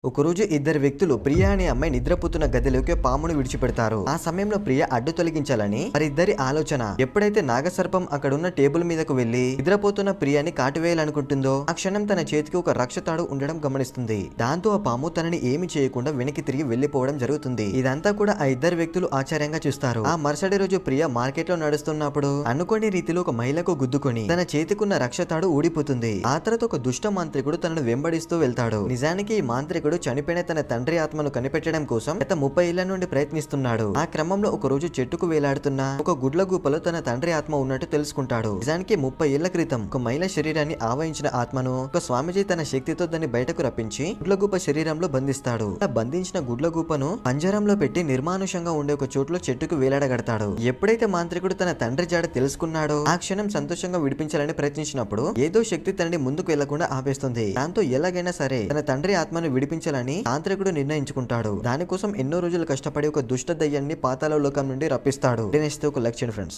ఒకరోజు ఇద్దరు వ్యక్తులు ప్రియ అనే అమ్మాయి నిద్రపోతున్న గదిలోకి పామును విడిచిపెడతారు. ఆ సమయంలో ప్రియ అడ్డు తొలగించాలని వారిద్దరి ఆలోచన. ఎప్పుడైతే నాగసర్పం అక్కడున్న టేబుల్ మీదకు వెళ్లి నిద్రపోతున్న ప్రియని కాటువేయాలనుకుంటుందో ఆ క్షణం తన చేతికి ఒక రక్షతాడు ఉండడం గమనిస్తుంది. దాంతో ఆ పాము తనని ఏమి చేయకుండా వెనక్కి తిరిగి వెళ్లిపోవడం జరుగుతుంది. ఇదంతా కూడా ఆ ఇద్దరు వ్యక్తులు ఆశ్చర్యంగా చూస్తారు. ఆ మరుసటి రోజు ప్రియ మార్కెట్ లో నడుస్తున్నప్పుడు అనుకోని రీతిలో ఒక మహిళకు గుద్దుకొని తన చేతికున్న రక్షతాడు ఊడిపోతుంది. ఆ తర్వాత ఒక దుష్ట మాంత్రికుడు తనను వెంబడిస్తూ వెళ్తాడు. నిజానికి ఈ మాంత్రికుడు చనిపోయిన తన తండ్రి ఆత్మను కనిపెట్టడం కోసం గత 30 ఏళ్ల నుండి ప్రయత్నిస్తున్నాడు. ఆ క్రమంలో ఒక రోజు చెట్టుకు వేలాడుతున్న ఒక గుడ్ల గూపలో తన తండ్రి ఆత్మ ఉన్నట్టు తెలుసుకుంటాడు. నిజానికి 30 ఏళ్ల క్రితం ఒక మహిళ శరీరాన్ని ఆవహించిన ఆత్మను ఒక స్వామిజీ తన శక్తితో దాన్ని బయటకు రప్పించి గుడ్లగూప శరీరంలో బంధిస్తాడు. అలా బంధించిన గుడ్లగూపను పంజరంలో పెట్టి నిర్మానుషంగా ఉండే ఒక చోట్లో చెట్టుకు వేలాడగడతాడు. ఎప్పుడైతే మాంత్రికుడు తన తండ్రి జాడ తెలుసుకున్నాడో ఆ క్షణం సంతోషంగా విడిపించాలని ప్రయత్నించినప్పుడు ఏదో శక్తి తనని ముందుకు వెళ్లకుండా ఆపేస్తుంది. దాంతో ఎలాగైనా సరే తన తండ్రి ఆత్మను విడిపించాలని తాంత్రికుడు నిర్ణయించుకుంటాడు. దానికోసం ఎన్నో రోజులు కష్టపడి ఒక దుష్ట దయ్యాన్ని పాతాళ లోకం నుండి రప్పిస్తాడు. ఒక లైక్ చేయండి ఫ్రెండ్స్.